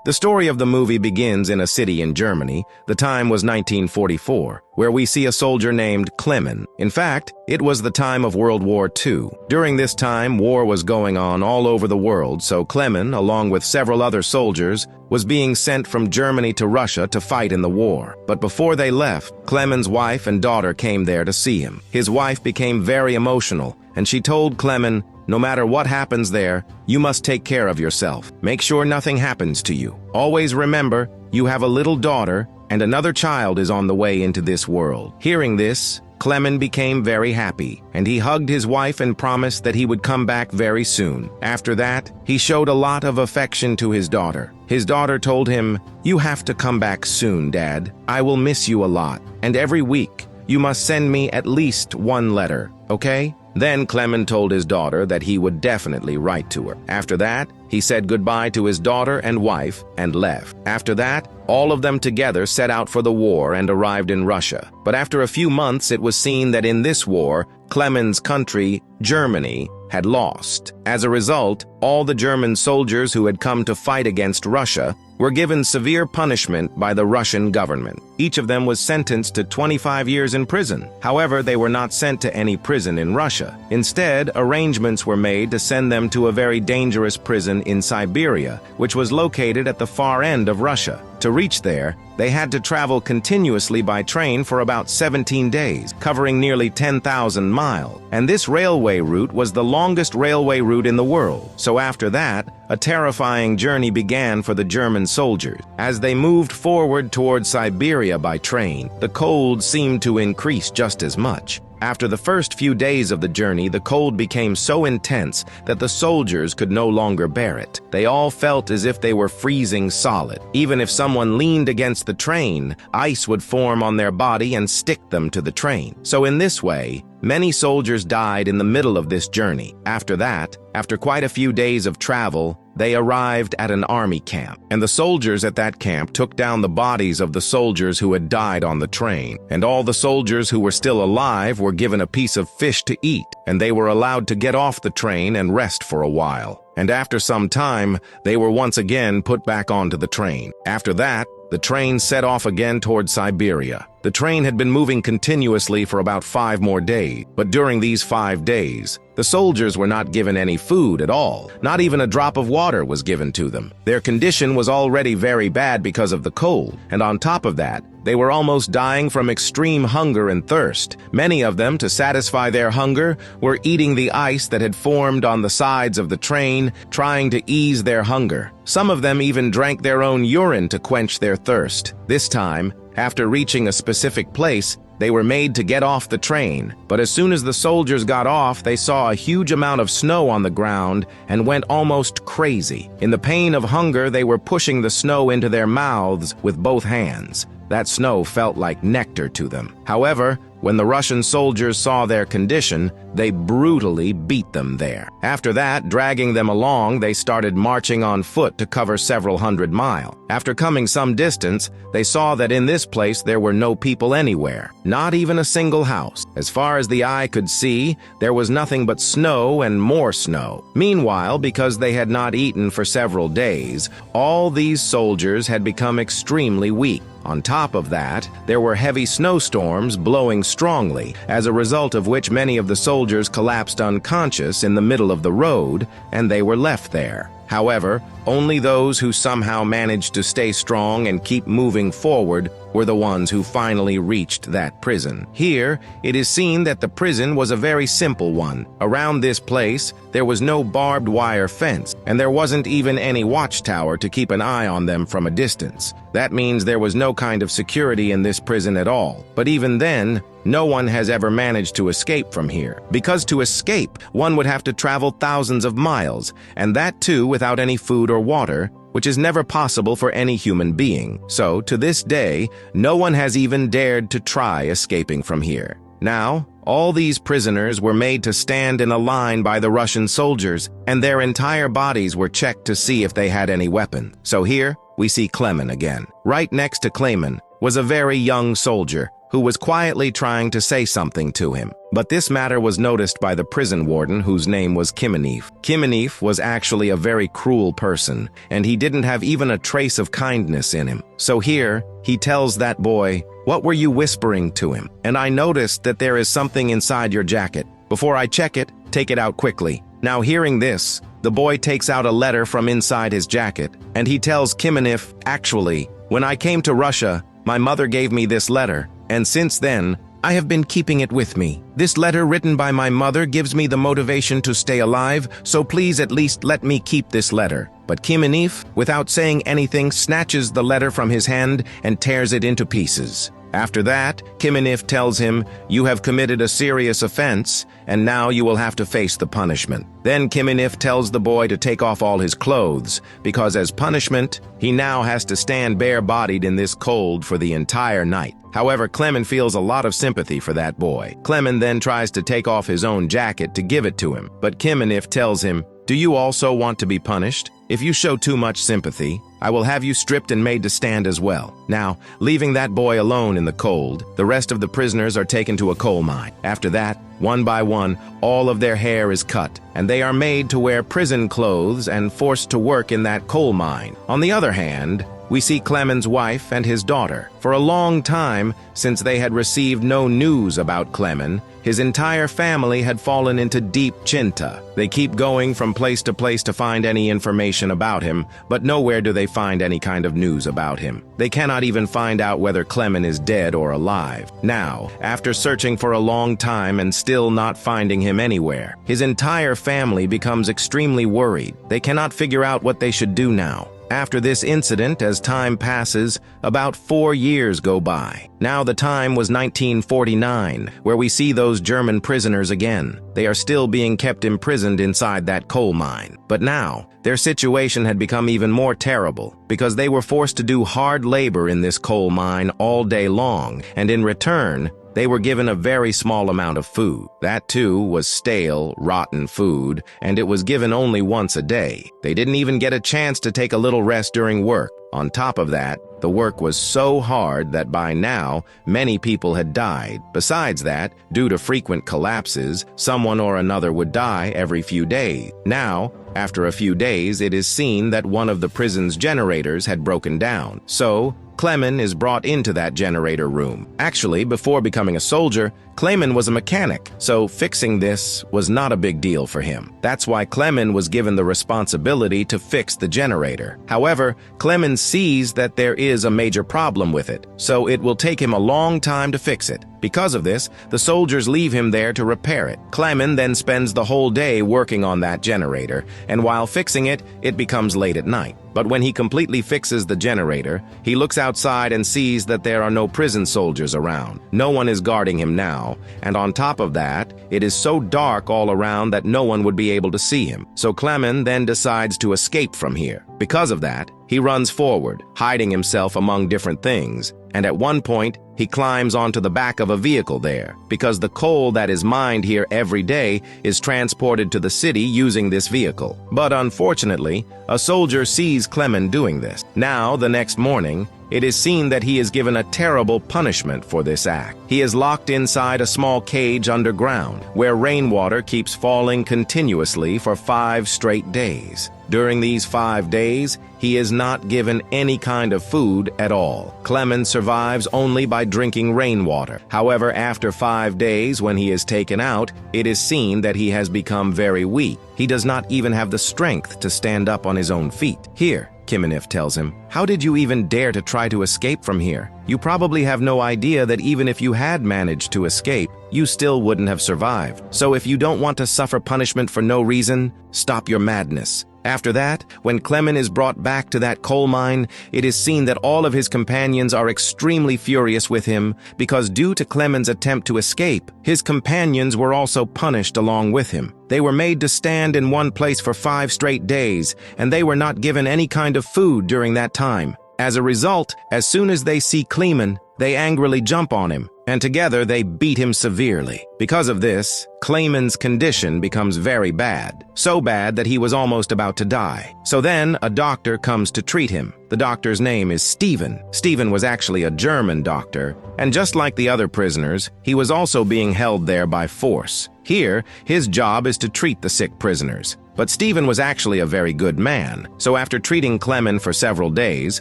The story of the movie begins in a city in Germany. The time was 1944, where we see a soldier named Clemen. In fact, it was the time of World War II. During this time, war was going on all over the world, so Clemen, along with several other soldiers, was being sent from Germany to Russia to fight in the war. But before they left, Clemen's wife and daughter came there to see him. His wife became very emotional, and she told Clemen, "No matter what happens there, you must take care of yourself. Make sure nothing happens to you. Always remember, you have a little daughter, and another child is on the way into this world." Hearing this, Clemen became very happy, and he hugged his wife and promised that he would come back very soon. After that, he showed a lot of affection to his daughter. His daughter told him, "You have to come back soon, Dad. I will miss you a lot, and every week, you must send me at least one letter, okay?" Then Clemen told his daughter that he would definitely write to her. After that, he said goodbye to his daughter and wife and left. After that, all of them together set out for the war and arrived in Russia. But after a few months, it was seen that in this war, Clemen's country, Germany, had lost. As a result, all the German soldiers who had come to fight against Russia were given severe punishment by the Russian government. Each of them was sentenced to 25 years in prison. However, they were not sent to any prison in Russia. Instead, arrangements were made to send them to a very dangerous prison in Siberia, which was located at the far end of Russia. To reach there, they had to travel continuously by train for about 17 days, covering nearly 10,000 miles. And this railway route was the longest railway route in the world. So after that, a terrifying journey began for the German soldiers. As they moved forward towards Siberia by train, the cold seemed to increase just as much. After the first few days of the journey, the cold became so intense that the soldiers could no longer bear it. They all felt as if they were freezing solid. Even if someone leaned against the train, ice would form on their body and stick them to the train. So in this way, many soldiers died in the middle of this journey. After that, after quite a few days of travel, they arrived at an army camp, and the soldiers at that camp took down the bodies of the soldiers who had died on the train, and all the soldiers who were still alive were given a piece of fish to eat, and they were allowed to get off the train and rest for a while. And after some time, they were once again put back onto the train. After that, the train set off again towards Siberia. The train had been moving continuously for about 5 more days, but during these 5 days, the soldiers were not given any food at all. Not even a drop of water was given to them. Their condition was already very bad because of the cold, and on top of that, they were almost dying from extreme hunger and thirst. Many of them, to satisfy their hunger, were eating the ice that had formed on the sides of the train, trying to ease their hunger. Some of them even drank their own urine to quench their thirst. This time, after reaching a specific place, they were made to get off the train. But as soon as the soldiers got off, they saw a huge amount of snow on the ground and went almost crazy. In the pain of hunger, they were pushing the snow into their mouths with both hands. That snow felt like nectar to them. However, when the Russian soldiers saw their condition, they brutally beat them there. After that, dragging them along, they started marching on foot to cover several hundred miles. After coming some distance, they saw that in this place there were no people anywhere, not even a single house. As far as the eye could see, there was nothing but snow and more snow. Meanwhile, because they had not eaten for several days, all these soldiers had become extremely weak. On top of that, there were heavy snowstorms blowing strongly, as a result of which many of the soldiers collapsed unconscious in the middle of the road, and they were left there. However, only those who somehow managed to stay strong and keep moving forward were the ones who finally reached that prison. Here, it is seen that the prison was a very simple one. Around this place, there was no barbed wire fence, and there wasn't even any watchtower to keep an eye on them from a distance. That means there was no kind of security in this prison at all. But even then, no one has ever managed to escape from here. Because to escape, one would have to travel thousands of miles, and that too without any food or water, which is never possible for any human being. So, to this day, no one has even dared to try escaping from here. Now, all these prisoners were made to stand in a line by the Russian soldiers, and their entire bodies were checked to see if they had any weapon. So here, we see Clemen again. Right next to Clemen was a very young soldier. who was quietly trying to say something to him. But this matter was noticed by the prison warden, whose name was Clevé. Clevé was actually a very cruel person, and he didn't have even a trace of kindness in him. So here, he tells that boy, "What were you whispering to him? And I noticed that there is something inside your jacket. Before I check it, take it out quickly." Now hearing this, the boy takes out a letter from inside his jacket, and he tells Clevé, "Actually, when I came to Russia, my mother gave me this letter, and since then, I have been keeping it with me. This letter written by my mother gives me the motivation to stay alive, so please at least let me keep this letter." But Clevé, without saying anything, snatches the letter from his hand and tears it into pieces. After that, Clevé tells him, "You have committed a serious offense, and now you will have to face the punishment." Then Clevé tells the boy to take off all his clothes, because as punishment, he now has to stand bare-bodied in this cold for the entire night. However, Clevé feels a lot of sympathy for that boy. Clevé then tries to take off his own jacket to give it to him, but Clevé tells him, "Do you also want to be punished? If you show too much sympathy, I will have you stripped and made to stand as well." Now, leaving that boy alone in the cold, the rest of the prisoners are taken to a coal mine. After that, one by one, all of their hair is cut, and they are made to wear prison clothes and forced to work in that coal mine. On the other hand, we see Clemé's wife and his daughter. For a long time, since they had received no news about Clevé, his entire family had fallen into deep chinta. They keep going from place to find any information about him, but nowhere do they find any kind of news about him. They cannot even find out whether Clevé is dead or alive. Now, after searching for a long time and still not finding him anywhere, his entire family becomes extremely worried. They cannot figure out what they should do now. After this incident, as time passes, about 4 years go by. Now the time was 1949, where we see those German prisoners again. They are still being kept imprisoned inside that coal mine. But now, their situation had become even more terrible, because they were forced to do hard labor in this coal mine all day long, and in return, they were given a very small amount of food. That too was stale, rotten food, and it was given only once a day. They didn't even get a chance to take a little rest during work. On top of that, the work was so hard that by now, many people had died. Besides that, due to frequent collapses, someone or another would die every few days. Now, after a few days, it is seen that one of the prison's generators had broken down. So, Clevé is brought into that generator room. Actually, before becoming a soldier, Clevé was a mechanic, so fixing this was not a big deal for him. That's why Clevé was given the responsibility to fix the generator. However, Clevé sees that there is a major problem with it, so it will take him a long time to fix it. Because of this, the soldiers leave him there to repair it. Clevé then spends the whole day working on that generator, and while fixing it, it becomes late at night. But when he completely fixes the generator, he looks outside and sees that there are no prison soldiers around. No one is guarding him now, and on top of that, it is so dark all around that no one would be able to see him. So Clevé then decides to escape from here. Because of that, he runs forward, hiding himself among different things, and at one point, he climbs onto the back of a vehicle there, because the coal that is mined here every day is transported to the city using this vehicle. But unfortunately, a soldier sees Clevé doing this. Now, the next morning, it is seen that he is given a terrible punishment for this act. He is locked inside a small cage underground, where rainwater keeps falling continuously for 5 straight days. During these 5 days, he is not given any kind of food at all. Clevé survives only by drinking rainwater. However, after 5 days, when he is taken out, it is seen that he has become very weak. He does not even have the strength to stand up on his own feet. Here, Clevé tells him, "How did you even dare to try to escape from here? You probably have no idea that even if you had managed to escape, you still wouldn't have survived. So if you don't want to suffer punishment for no reason, stop your madness." After that, when Clevé is brought back to that coal mine, it is seen that all of his companions are extremely furious with him because due to Clevé's attempt to escape, his companions were also punished along with him. They were made to stand in one place for 5 straight days, and they were not given any kind of food during that time. As a result, as soon as they see Clevé, they angrily jump on him, and together they beat him severely. Because of this, Clemén's condition becomes very bad, so bad that he was almost about to die. So then a doctor comes to treat him. The doctor's name is Stephen. Stephen was actually a German doctor, and just like the other prisoners, he was also being held there by force. Here, his job is to treat the sick prisoners. But Stephen was actually a very good man, so after treating Clément for several days,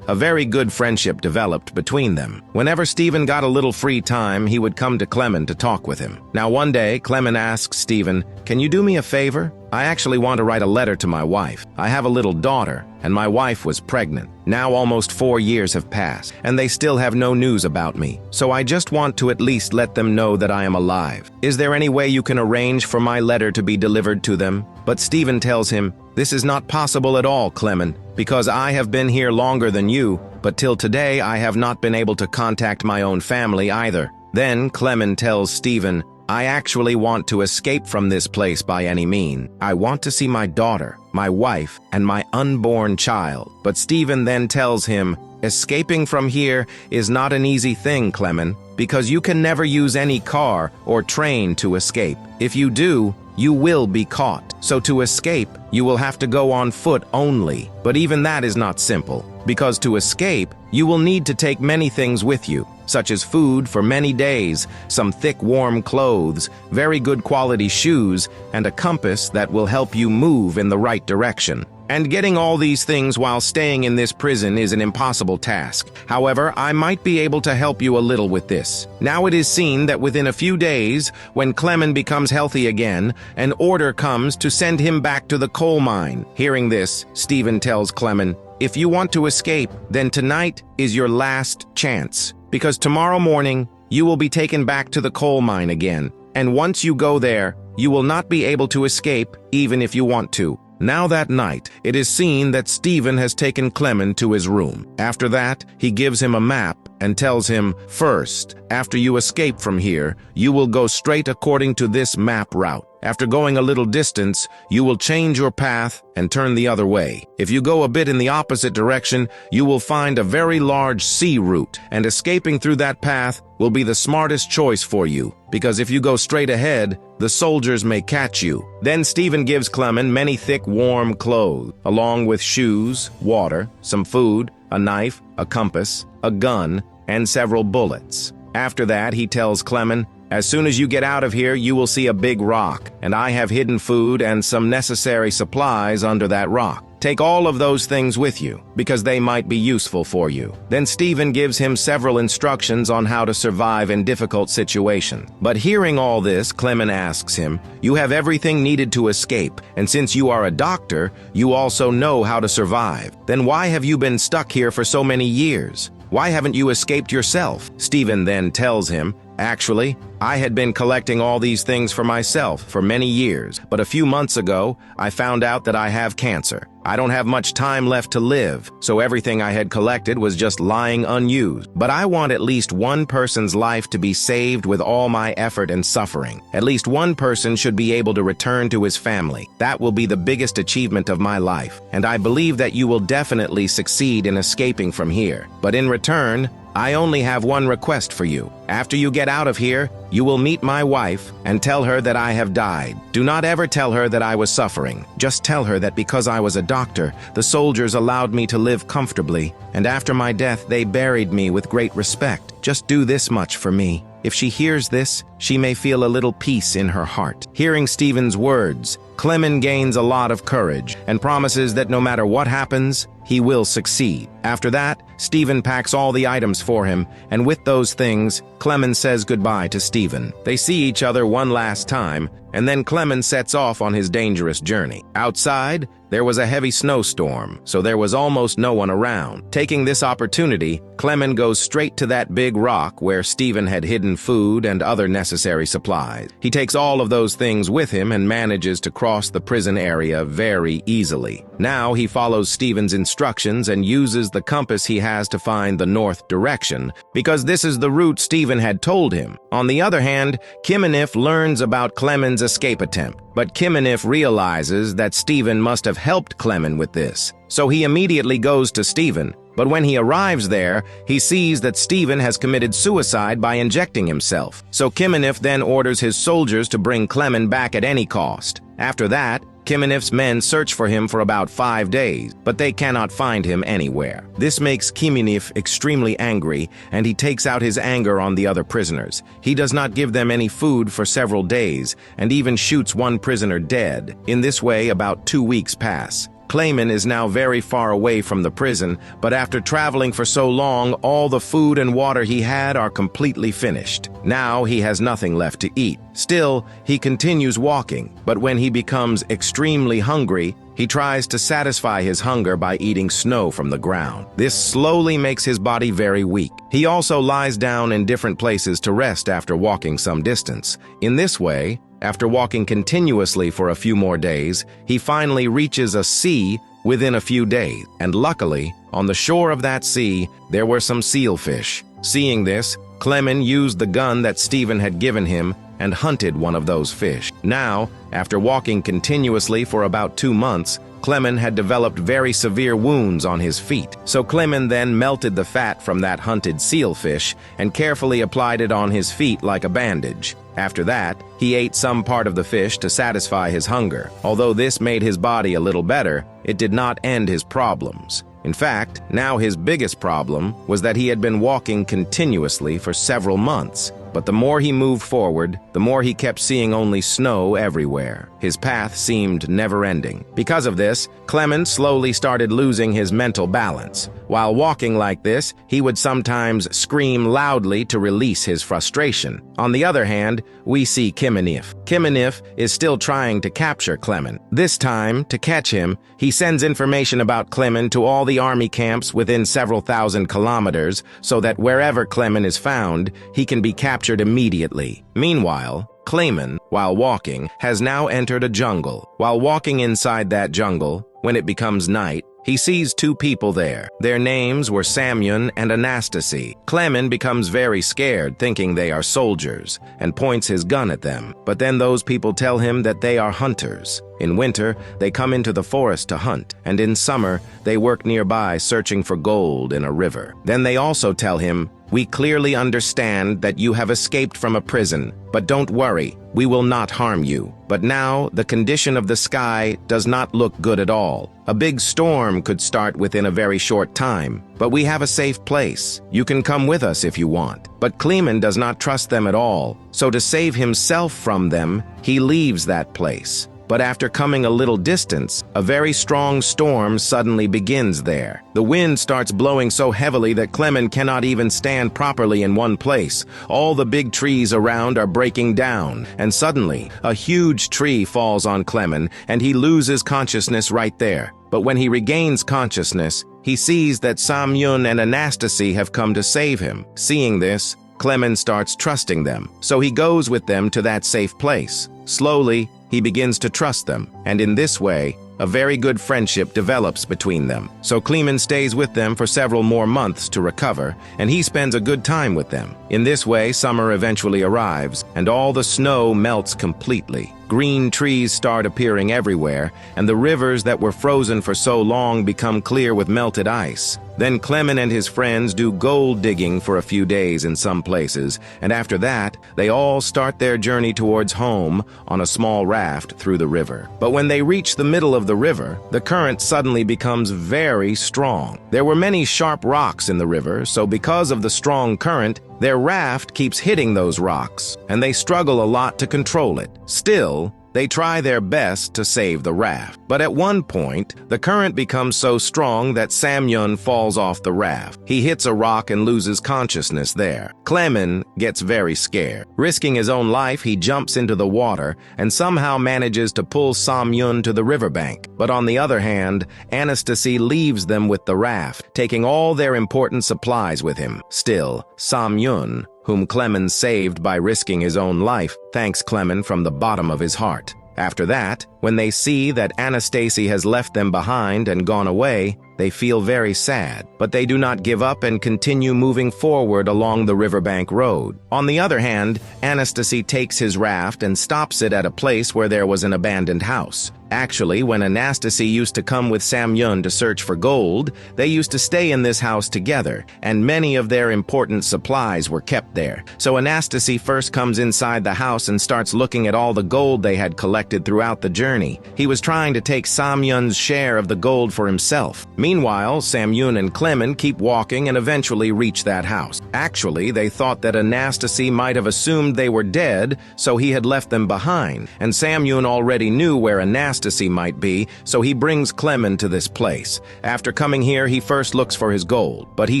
a very good friendship developed between them. Whenever Stephen got a little free time, he would come to Clément to talk with him. Now one day, Clément asks Stephen, "Can you do me a favor? I actually want to write a letter to my wife. I have a little daughter, and my wife was pregnant. Now almost 4 years have passed, and they still have no news about me. So I just want to at least let them know that I am alive. Is there any way you can arrange for my letter to be delivered to them?" But Stephen tells him, "This is not possible at all, Clément, because I have been here longer than you, but till today I have not been able to contact my own family either." Then Clément tells Stephen, "I actually want to escape from this place by any means. I want to see my daughter, my wife, and my unborn child." But Stephen then tells him, "Escaping from here is not an easy thing, Clément, because you can never use any car or train to escape. If you do, you will be caught. So to escape, you will have to go on foot only. But even that is not simple, because to escape, you will need to take many things with you, such as food for many days, some thick warm clothes, very good quality shoes, and a compass that will help you move in the right direction. And getting all these things while staying in this prison is an impossible task. However, I might be able to help you a little with this." Now it is seen that within a few days, when Clément becomes healthy again, an order comes to send him back to the coal mine. Hearing this, Stephen tells Clément, "If you want to escape, then tonight is your last chance, because tomorrow morning you will be taken back to the coal mine again, and once you go there, you will not be able to escape even if you want to." Now that night, it is seen that Stephen has taken Clément to his room. After that, he gives him a map and tells him, "First, after you escape from here, you will go straight according to this map route. After going a little distance, you will change your path and turn the other way. If you go a bit in the opposite direction, you will find a very large sea route, and escaping through that path will be the smartest choice for you, because if you go straight ahead, the soldiers may catch you." Then Stephen gives Clément many thick, warm clothes, along with shoes, water, some food, a knife, a compass, a gun, and several bullets. After that, he tells Clément, "As soon as you get out of here, you will see a big rock, and I have hidden food and some necessary supplies under that rock. Take all of those things with you, because they might be useful for you." Then Stephen gives him several instructions on how to survive in difficult situations. But hearing all this, Clément asks him, "You have everything needed to escape, and since you are a doctor, you also know how to survive. Then why have you been stuck here for so many years? Why haven't you escaped yourself?" Stephen then tells him, "Actually, I had been collecting all these things for myself for many years, but a few months ago, I found out that I have cancer. I don't have much time left to live, so everything I had collected was just lying unused. But I want at least one person's life to be saved with all my effort and suffering. At least one person should be able to return to his family. That will be the biggest achievement of my life, and I believe that you will definitely succeed in escaping from here. But in return, I only have one request for you. After you get out of here, you will meet my wife and tell her that I have died. Do not ever tell her that I was suffering. Just tell her that because I was a doctor, the soldiers allowed me to live comfortably, and after my death they buried me with great respect. Just do this much for me. If she hears this, she may feel a little peace in her heart." Hearing Stephen's words, Clément gains a lot of courage and promises that no matter what happens, he will succeed. After that, Stephen packs all the items for him, and with those things, Clément says goodbye to Stephen. They see each other one last time, and then Clément sets off on his dangerous journey. Outside, there was a heavy snowstorm, so there was almost no one around. Taking this opportunity, Clément goes straight to that big rock where Stephen had hidden food and other necessary supplies. He takes all of those things with him and manages to cross the prison area very easily. Now he follows Stephen's instructions and uses the compass he has to find the north direction, because this is the route Stephen had told him. On the other hand, Kiminif learns about Clemen's escape attempt, but Kiminif realizes that Stephen must have helped Clemen with this. So he immediately goes to Stephen, but when he arrives there, he sees that Stephen has committed suicide by injecting himself. So Kiminif then orders his soldiers to bring Clemen back at any cost. After that, Kiminif's men search for him for about 5 days, but they cannot find him anywhere. This makes Kiminif extremely angry, and he takes out his anger on the other prisoners. He does not give them any food for several days, and even shoots one prisoner dead. In this way, about 2 weeks pass. Clemen is now very far away from the prison, but after traveling for so long, all the food and water he had are completely finished. Now he has nothing left to eat. Still, he continues walking, but when he becomes extremely hungry, he tries to satisfy his hunger by eating snow from the ground. This slowly makes his body very weak. He also lies down in different places to rest after walking some distance. In this way, after walking continuously for a few more days, he finally reaches a sea within a few days. And luckily, on the shore of that sea, there were some sealfish. Seeing this, Clemen used the gun that Stephen had given him and hunted one of those fish. Now, after walking continuously for about 2 months, Clemen had developed very severe wounds on his feet. So Clemen then melted the fat from that hunted sealfish and carefully applied it on his feet like a bandage. After that, he ate some part of the fish to satisfy his hunger. Although this made his body a little better, it did not end his problems. In fact, now his biggest problem was that he had been walking continuously for several months. But the more he moved forward, the more he kept seeing only snow everywhere. His path seemed never-ending. Because of this, Clemen slowly started losing his mental balance. While walking like this, he would sometimes scream loudly to release his frustration. On the other hand, we see Kiminif. Kiminif is still trying to capture Clemen. This time, to catch him, he sends information about Clemen to all the army camps within several thousand kilometers, so that wherever Clemen is found, he can be captured immediately. Meanwhile, Clemen, while walking, has now entered a jungle. While walking inside that jungle, when it becomes night, he sees 2 people there. Their names were Samyun and Anastasia. Clemen becomes very scared, thinking they are soldiers, and points his gun at them. But then those people tell him that they are hunters. In winter, they come into the forest to hunt, and in summer, they work nearby searching for gold in a river. Then they also tell him, "We clearly understand that you have escaped from a prison, but don't worry, we will not harm you. But now, the condition of the sky does not look good at all. A big storm could start within a very short time, but we have a safe place. You can come with us if you want." But Clemen does not trust them at all, so to save himself from them, he leaves that place. But after coming a little distance, a very strong storm suddenly begins there. The wind starts blowing so heavily that Clemen cannot even stand properly in one place. All the big trees around are breaking down, and suddenly, a huge tree falls on Clemen, and he loses consciousness right there. But when he regains consciousness, he sees that Samyun and Anastasia have come to save him. Seeing this, Clemen starts trusting them, so he goes with them to that safe place. Slowly, he begins to trust them, and in this way, a very good friendship develops between them. So Clemen stays with them for several more months to recover, and he spends a good time with them. In this way, summer eventually arrives, and all the snow melts completely. Green trees start appearing everywhere, and the rivers that were frozen for so long become clear with melted ice. Then Clemen and his friends do gold digging for a few days in some places, and after that, they all start their journey towards home on a small raft through the river. But when they reach the middle of the river, the current suddenly becomes very strong. There were many sharp rocks in the river, so because of the strong current, their raft keeps hitting those rocks, and they struggle a lot to control it. Still, they try their best to save the raft. But at one point, the current becomes so strong that Samyun falls off the raft. He hits a rock and loses consciousness there. Clemen gets very scared. Risking his own life, he jumps into the water and somehow manages to pull Samyun to the riverbank. But on the other hand, Anastasia leaves them with the raft, taking all their important supplies with him. Still, Samyun, whom Clemen saved by risking his own life, thanks Clemen from the bottom of his heart. After that, when they see that Anastasia has left them behind and gone away, They feel very sad, but they do not give up and continue moving forward along the riverbank road. On the other hand, Anastasia takes his raft and stops it at a place where there was an abandoned house. Actually, when Anastasia used to come with Samyun to search for gold, they used to stay in this house together, and many of their important supplies were kept there. So Anastasia first comes inside the house and starts looking at all the gold they had collected throughout the journey. He was trying to take Samyun's share of the gold for himself. Meanwhile, Samyun and Clement keep walking and eventually reach that house. Actually, they thought that Anastasia might have assumed they were dead, so he had left them behind, and Samyun already knew where Anastasia might be, so he brings Clement to this place. After coming here, he first looks for his gold, but he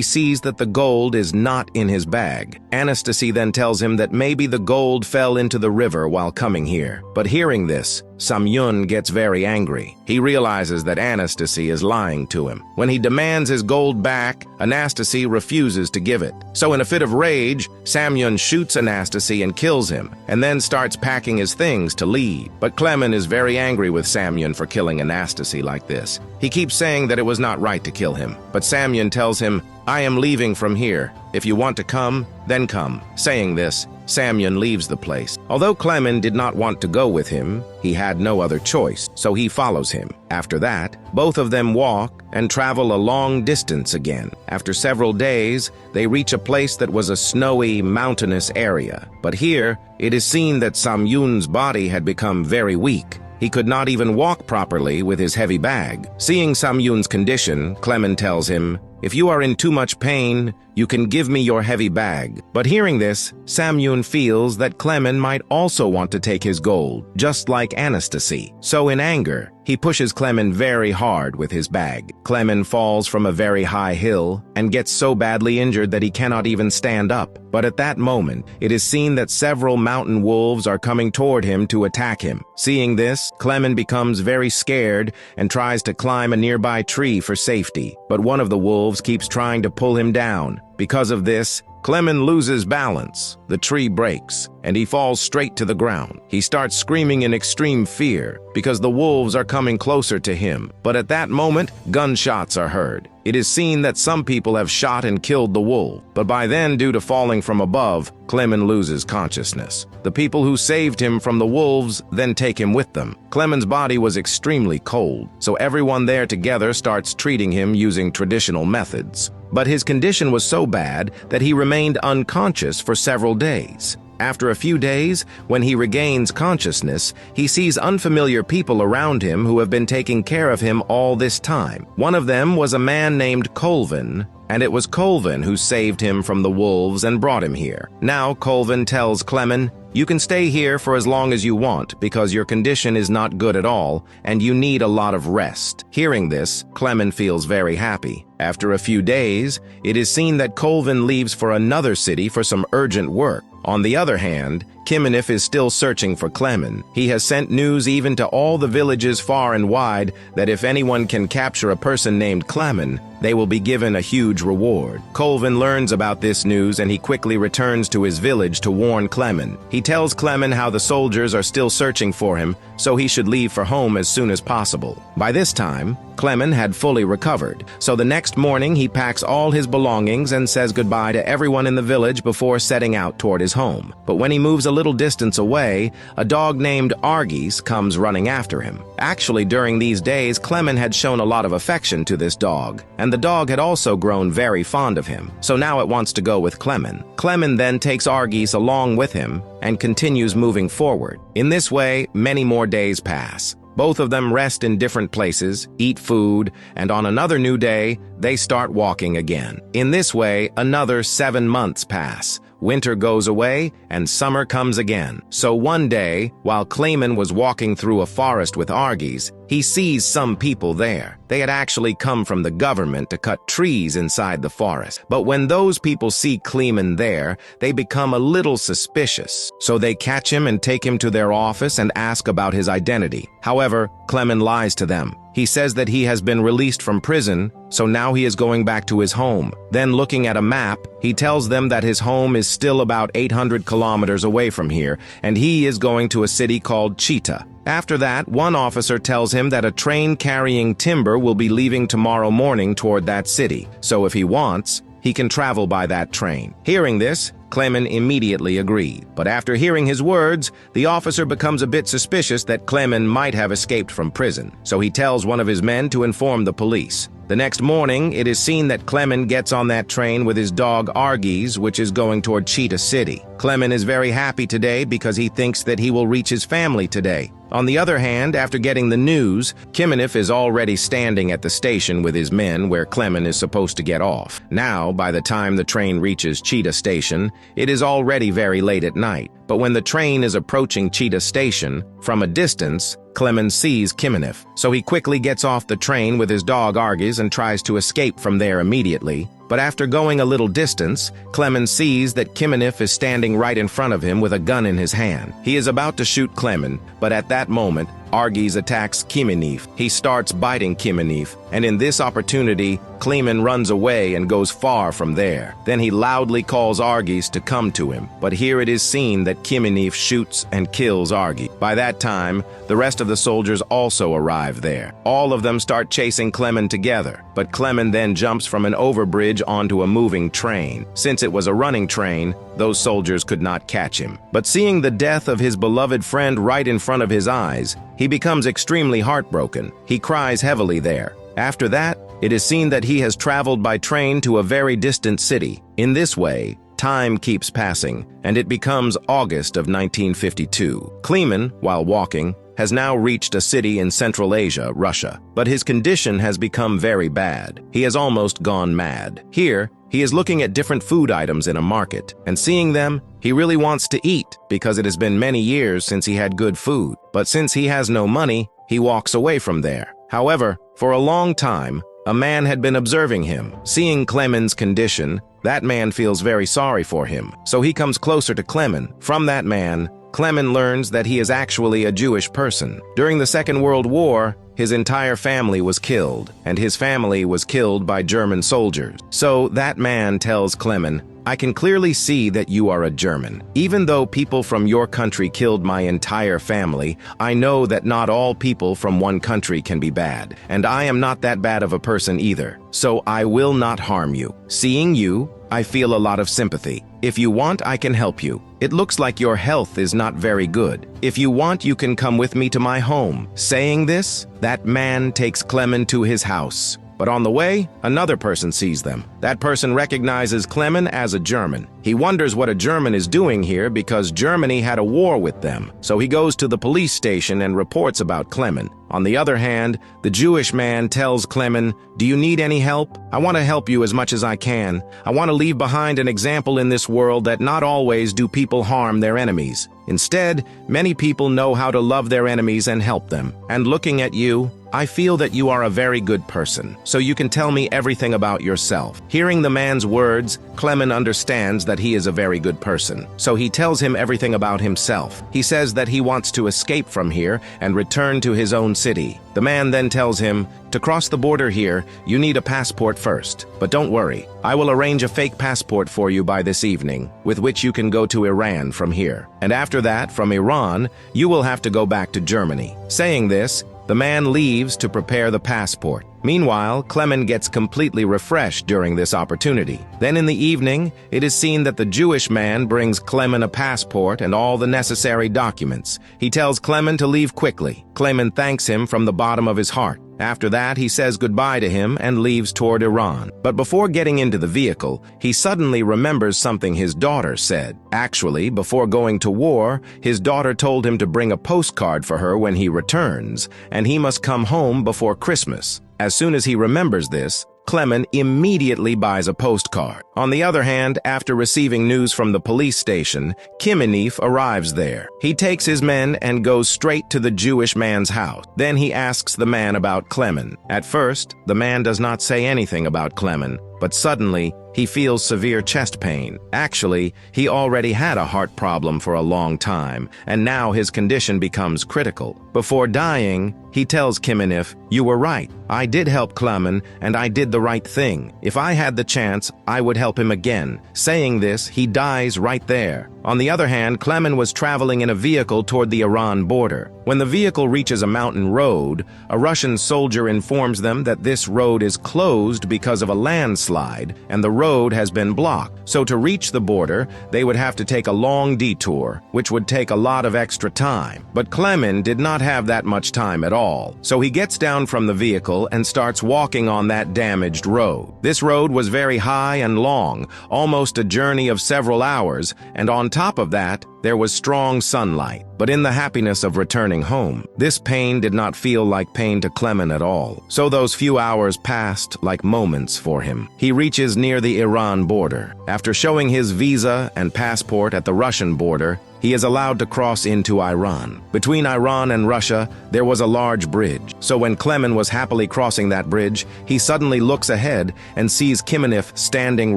sees that the gold is not in his bag. Anastasia then tells him that maybe the gold fell into the river while coming here. But hearing this, Samyun gets very angry. He realizes that Anastasia is lying to him. When he demands his gold back, Anastasia refuses to give it. So in a fit of rage, Samyun shoots Anastasia and kills him, and then starts packing his things to leave. But Clement is very angry with Samyun for killing Anastasia like this. He keeps saying that it was not right to kill him, but Samyun tells him, "I am leaving from here. If you want to come, then come." Saying this, Samyun leaves the place. Although Clement did not want to go with him, he had no other choice, so he follows him. After that, both of them walk and travel a long distance again. After several days, they reach a place that was a snowy, mountainous area. But here, it is seen that Samyun's body had become very weak. He could not even walk properly with his heavy bag. Seeing Samyun's condition, Clement tells him, "If you are in too much pain, you can give me your heavy bag." But hearing this, Samyun feels that Clement might also want to take his gold, just like Anastasia. So in anger, he pushes Clement very hard with his bag. Clement falls from a very high hill and gets so badly injured that he cannot even stand up. But at that moment, it is seen that several mountain wolves are coming toward him to attack him. Seeing this, Clement becomes very scared and tries to climb a nearby tree for safety. But one of the wolves keeps trying to pull him down. Because of this, Clement loses balance. The tree breaks, and he falls straight to the ground. He starts screaming in extreme fear because the wolves are coming closer to him. But at that moment, gunshots are heard. It is seen that some people have shot and killed the wolf, but by then, due to falling from above, Clement loses consciousness. The people who saved him from the wolves then take him with them. Clement's body was extremely cold, so everyone there together starts treating him using traditional methods. But his condition was so bad that he remained unconscious for several days. After a few days, when he regains consciousness, he sees unfamiliar people around him who have been taking care of him all this time. One of them was a man named Colvin, and it was Colvin who saved him from the wolves and brought him here. Now Colvin tells Clement, "You can stay here for as long as you want because your condition is not good at all and you need a lot of rest." Hearing this, Clement feels very happy. After a few days, it is seen that Colvin leaves for another city for some urgent work. On the other hand, Kiminif is still searching for Clement. He has sent news even to all the villages far and wide that if anyone can capture a person named Clement, they will be given a huge reward. Colvin learns about this news and he quickly returns to his village to warn Clement. He tells Clement how the soldiers are still searching for him, so he should leave for home as soon as possible. By this time, Clement had fully recovered, so the next morning he packs all his belongings and says goodbye to everyone in the village before setting out toward his home. But when he moves a little distance away, a dog named Argy's comes running after him. Actually, during these days, Clement had shown a lot of affection to this dog, and the dog had also grown very fond of him, so now it wants to go with Clement. Clement then takes Argy's along with him and continues moving forward. In this way, many more days pass. Both of them rest in different places, eat food, and on another new day, they start walking again. In this way, another 7 months pass. Winter goes away, and summer comes again. So one day, while Clement was walking through a forest with Argy's, he sees some people there. They had actually come from the government to cut trees inside the forest. But when those people see Clement there, they become a little suspicious. So they catch him and take him to their office and ask about his identity. However, Clement lies to them. He says that he has been released from prison, so now he is going back to his home. Then looking at a map, he tells them that his home is still about 800 kilometers away from here, and he is going to a city called Chita. After that, one officer tells him that a train carrying timber will be leaving tomorrow morning toward that city, so if he wants, he can travel by that train. Hearing this, Clemen immediately agreed, but after hearing his words, the officer becomes a bit suspicious that Clemen might have escaped from prison, so he tells one of his men to inform the police. The next morning, it is seen that Clemen gets on that train with his dog Argies, which is going toward Cheetah City. Clemen is very happy today because he thinks that he will reach his family today. On the other hand, after getting the news, Kiminif is already standing at the station with his men where Clemen is supposed to get off. Now, by the time the train reaches Cheetah Station, it is already very late at night. But when the train is approaching Cheetah Station, from a distance, Clemen sees Kiminif, so he quickly gets off the train with his dog Argies and tries to escape from there immediately. But after going a little distance, Clemen sees that Kiminif is standing right in front of him with a gun in his hand. He is about to shoot Clemen, but at that moment, Argies attacks Kiminif. He starts biting Kiminif, and in this opportunity, Clemen runs away and goes far from there. Then he loudly calls Argies to come to him, but here it is seen that Kiminif shoots and kills Argies. By that time, the rest of the soldiers also arrive there. All of them start chasing Clemen together, but Clemen then jumps from an overbridge onto a moving train. Since it was a running train, those soldiers could not catch him. But seeing the death of his beloved friend right in front of his eyes, he becomes extremely heartbroken. He cries heavily there. After that, it is seen that he has traveled by train to a very distant city. In this way, time keeps passing, and it becomes August of 1952. Clemen, while walking, has now reached a city in Central Asia, Russia, but his condition has become very bad. He has almost gone mad. Here, he is looking at different food items in a market, and seeing them, he really wants to eat because it has been many years since he had good food. But since he has no money, he walks away from there. However, for a long time, a man had been observing him. Seeing Clemen's condition, that man feels very sorry for him, so he comes closer to Clemen. From that man, Clemen learns that he is actually a Jewish person. During the Second World War, his entire family was killed, and his family was killed by German soldiers. So that man tells Clemen, "I can clearly see that you are a German. Even though people from your country killed my entire family, I know that not all people from one country can be bad, and I am not that bad of a person either, so I will not harm you. Seeing you, I feel a lot of sympathy. If you want, I can help you. It looks like your health is not very good. If you want, you can come with me to my home." Saying this, that man takes Clemen to his house. But on the way, another person sees them. That person recognizes Clemen as a German. He wonders what a German is doing here because Germany had a war with them. So he goes to the police station and reports about Clemen. On the other hand, the Jewish man tells Clemen, "Do you need any help? I want to help you as much as I can. I want to leave behind an example in this world that not always do people harm their enemies. Instead, many people know how to love their enemies and help them. And looking at you, I feel that you are a very good person, so you can tell me everything about yourself." Hearing the man's words, Clemen understands that he is a very good person, so he tells him everything about himself. He says that he wants to escape from here and return to his own city. The man then tells him, "To cross the border here, you need a passport first. But don't worry, I will arrange a fake passport for you by this evening, with which you can go to Iran from here. And after that, from Iran, you will have to go back to Germany." Saying this, the man leaves to prepare the passport. Meanwhile, Clemen gets completely refreshed during this opportunity. Then in the evening, it is seen that the Jewish man brings Clemen a passport and all the necessary documents. He tells Clemen to leave quickly. Clemen thanks him from the bottom of his heart. After that, he says goodbye to him and leaves toward Iran. But before getting into the vehicle, he suddenly remembers something his daughter said. Actually, before going to war, his daughter told him to bring a postcard for her when he returns, and he must come home before Christmas. As soon as he remembers this, Clemen immediately buys a postcard. On the other hand, after receiving news from the police station, Kiminif arrives there. He takes his men and goes straight to the Jewish man's house. Then he asks the man about Clemen. At first, the man does not say anything about Clemen, but suddenly, he feels severe chest pain. Actually, he already had a heart problem for a long time, and now his condition becomes critical. Before dying, he tells Kiminif, "You were right. I did help Clemen, and I did the right thing. If I had the chance, I would help him again." Saying this, he dies right there. On the other hand, Clemen was traveling in a vehicle toward the Iran border. When the vehicle reaches a mountain road, a Russian soldier informs them that this road is closed because of a landslide, and the road has been blocked. So to reach the border, they would have to take a long detour, which would take a lot of extra time. But Clemen did not have that much time at all. So he gets down from the vehicle and starts walking on that damaged road. This road was very high and long, almost a journey of several hours, and on top of that, there was strong sunlight. But in the happiness of returning home, this pain did not feel like pain to Clemen at all. So those few hours passed like moments for him. He reaches near the Iran border. After showing his visa and passport at the Russian border, he is allowed to cross into Iran. Between Iran and Russia, there was a large bridge. So when Clemen was happily crossing that bridge, he suddenly looks ahead and sees Kiminif standing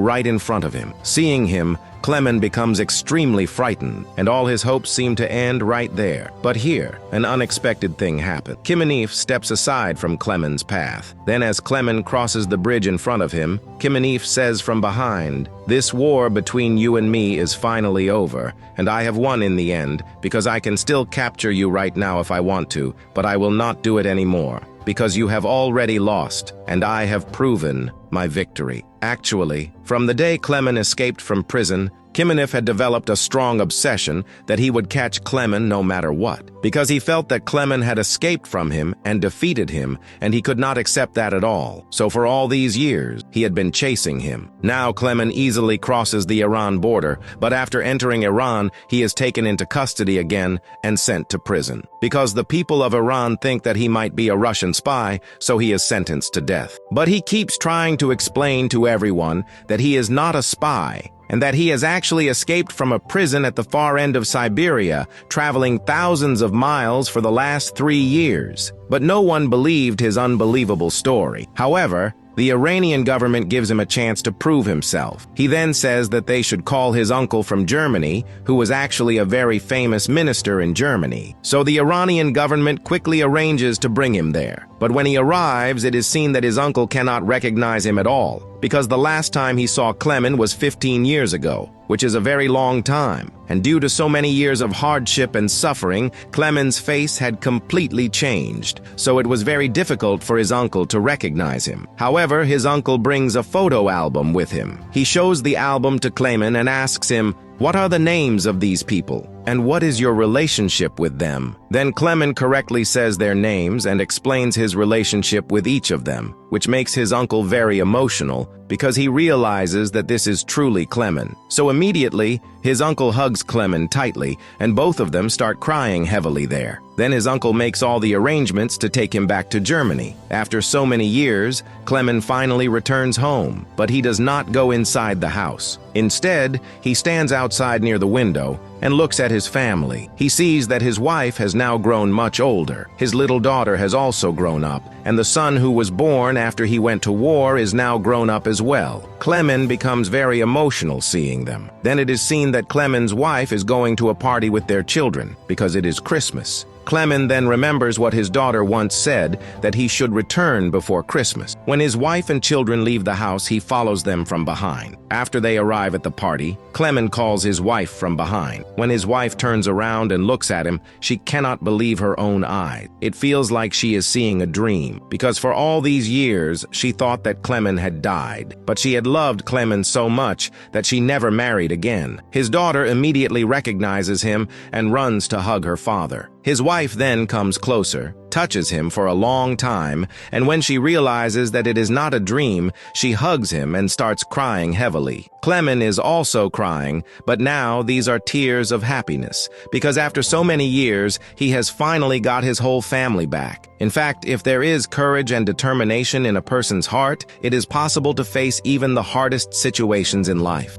right in front of him. Seeing him, Clemen becomes extremely frightened, and all his hopes seem to end right there. But here, an unexpected thing happened. Kiminif steps aside from Clemen's path. Then as Clemen crosses the bridge in front of him, Kiminif says from behind, "This war between you and me is finally over, and I have won in the end, because I can still capture you right now if I want to, but I will not do it anymore, because you have already lost, and I have proven my victory." Actually, from the day Clemen escaped from prison, Kiminif had developed a strong obsession that he would catch Clemen no matter what, because he felt that Clemen had escaped from him and defeated him, and he could not accept that at all. So for all these years, he had been chasing him. Now Clemen easily crosses the Iran border, but after entering Iran, he is taken into custody again and sent to prison. Because the people of Iran think that he might be a Russian spy, so he is sentenced to death. But he keeps trying to explain to everyone that he is not a spy, and that he has actually escaped from a prison at the far end of Siberia, traveling thousands of miles for the last 3 years. But no one believed his unbelievable story. However, the Iranian government gives him a chance to prove himself. He then says that they should call his uncle from Germany, who was actually a very famous minister in Germany. So the Iranian government quickly arranges to bring him there. But when he arrives, it is seen that his uncle cannot recognize him at all, because the last time he saw Clemen was 15 years ago, which is a very long time. And due to so many years of hardship and suffering, Clemen's face had completely changed, so it was very difficult for his uncle to recognize him. However, his uncle brings a photo album with him. He shows the album to Clemen and asks him, "What are the names of these people? And what is your relationship with them?" Then Clemen correctly says their names and explains his relationship with each of them, which makes his uncle very emotional because he realizes that this is truly Clemen. So immediately, his uncle hugs Clemen tightly, and both of them start crying heavily there. Then his uncle makes all the arrangements to take him back to Germany. After so many years, Clemen finally returns home, but he does not go inside the house. Instead, he stands outside near the window and looks at his family. He sees that his wife has now grown much older. His little daughter has also grown up, and the son who was born after he went to war is now grown up as well. Clemen becomes very emotional seeing them. Then it is seen that Clemen's wife is going to a party with their children, because it is Christmas. Clemen then remembers what his daughter once said, that he should return before Christmas. When his wife and children leave the house, he follows them from behind. After they arrive at the party, Clemen calls his wife from behind. When his wife turns around and looks at him, she cannot believe her own eyes. It feels like she is seeing a dream, because for all these years, she thought that Clemen had died. But she had loved Clemen so much that she never married again. His daughter immediately recognizes him and runs to hug her father. His wife then comes closer, touches him for a long time, and when she realizes that it is not a dream, she hugs him and starts crying heavily. Clemen is also crying, but now these are tears of happiness, because after so many years, he has finally got his whole family back. In fact, if there is courage and determination in a person's heart, it is possible to face even the hardest situations in life.